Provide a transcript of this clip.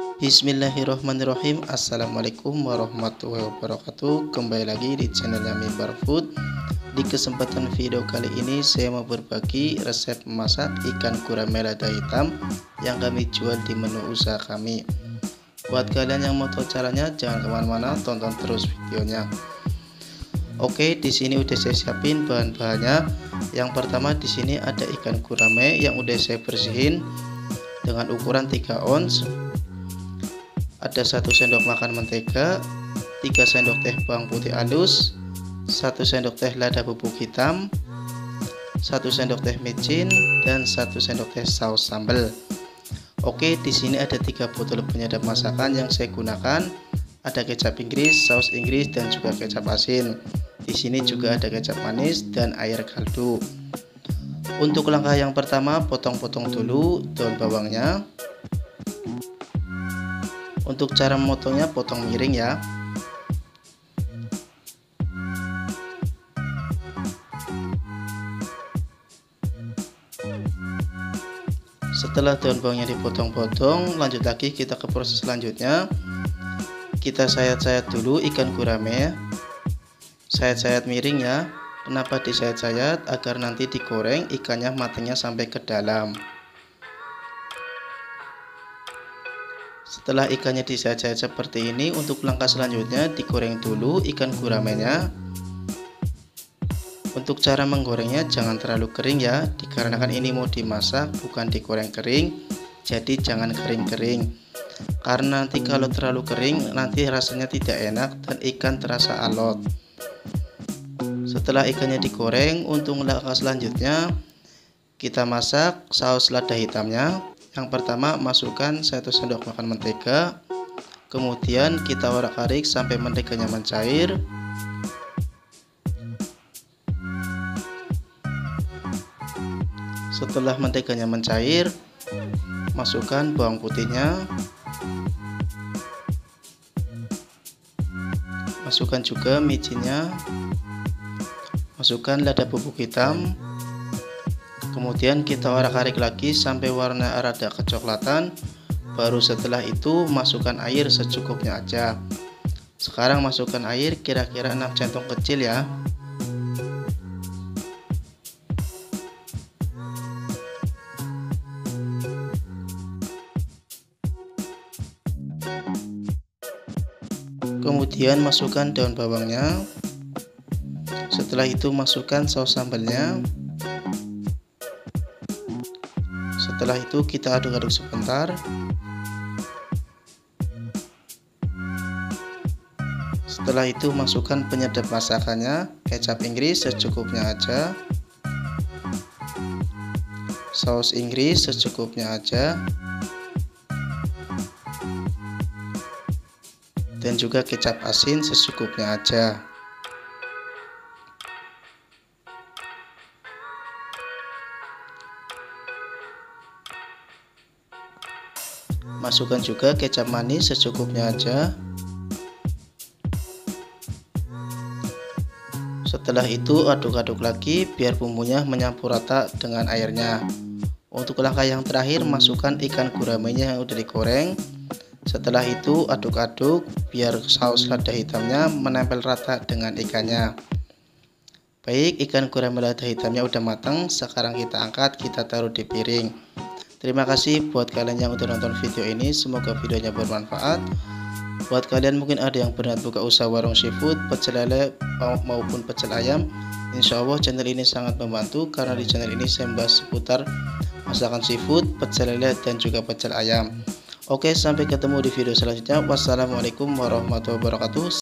Bismillahirrahmanirrahim. Assalamualaikum warahmatullahi wabarakatuh. Kembali lagi di channel Mimbar Food. Di kesempatan video kali ini saya mau berbagi resep memasak ikan gurame lada hitam yang kami jual di menu usaha kami. Buat kalian yang mau tahu caranya, jangan kemana-mana, tonton terus videonya. Oke, di sini udah saya siapin bahan-bahannya. Yang pertama di sini ada ikan gurame yang udah saya bersihin dengan ukuran 3 ons. Ada 1 sendok makan mentega, 3 sendok teh bawang putih halus, 1 sendok teh lada bubuk hitam, 1 sendok teh micin, dan 1 sendok teh saus sambal. Oke, di sini ada 3 botol penyedap masakan yang saya gunakan. Ada kecap Inggris, saus Inggris, dan juga kecap asin. Di sini juga ada kecap manis dan air kaldu. Untuk langkah yang pertama, potong-potong dulu daun bawangnya. Untuk cara memotongnya, potong miring ya. Setelah daun bawangnya dipotong-potong, lanjut lagi kita ke proses selanjutnya. Kita sayat-sayat dulu ikan gurame. Sayat-sayat miring ya. Kenapa disayat-sayat? Agar nanti digoreng ikannya matangnya sampai ke dalam. Setelah ikannya disayat-sayat seperti ini, untuk langkah selanjutnya digoreng dulu ikan guramenya. Untuk cara menggorengnya jangan terlalu kering ya, dikarenakan ini mau dimasak bukan digoreng kering, jadi jangan kering-kering. Karena nanti kalau terlalu kering nanti rasanya tidak enak dan ikan terasa alot. Setelah ikannya digoreng, untuk langkah selanjutnya kita masak saus lada hitamnya. Yang pertama, masukkan 1 sendok makan mentega, kemudian kita orak-arik sampai menteganya mencair. Setelah menteganya mencair, masukkan bawang putihnya, masukkan juga micinnya, masukkan lada bubuk hitam. Kemudian kita orak-arik lagi sampai warna rada kecoklatan. Baru setelah itu masukkan air secukupnya aja. Sekarang masukkan air kira-kira 6 centong kecil ya. Kemudian masukkan daun bawangnya. Setelah itu masukkan saus sambalnya. Setelah itu kita aduk-aduk sebentar. Setelah itu masukkan penyedap masakannya, kecap Inggris secukupnya aja, saus Inggris secukupnya aja, dan juga kecap asin secukupnya aja. Masukkan juga kecap manis secukupnya aja. Setelah itu aduk-aduk lagi biar bumbunya menyampur rata dengan airnya. Untuk langkah yang terakhir, masukkan ikan guramenya yang udah digoreng. Setelah itu aduk-aduk biar saus lada hitamnya menempel rata dengan ikannya. Baik, ikan gurame lada hitamnya udah matang. Sekarang kita angkat, kita taruh di piring. Terima kasih buat kalian yang udah nonton video ini, semoga videonya bermanfaat. Buat kalian mungkin ada yang berniat buka usaha warung seafood, pecel lele maupun pecel ayam, insya Allah channel ini sangat membantu karena di channel ini saya membahas seputar masakan seafood, pecel lele, dan juga pecel ayam. Oke, sampai ketemu di video selanjutnya. Wassalamualaikum warahmatullahi wabarakatuh.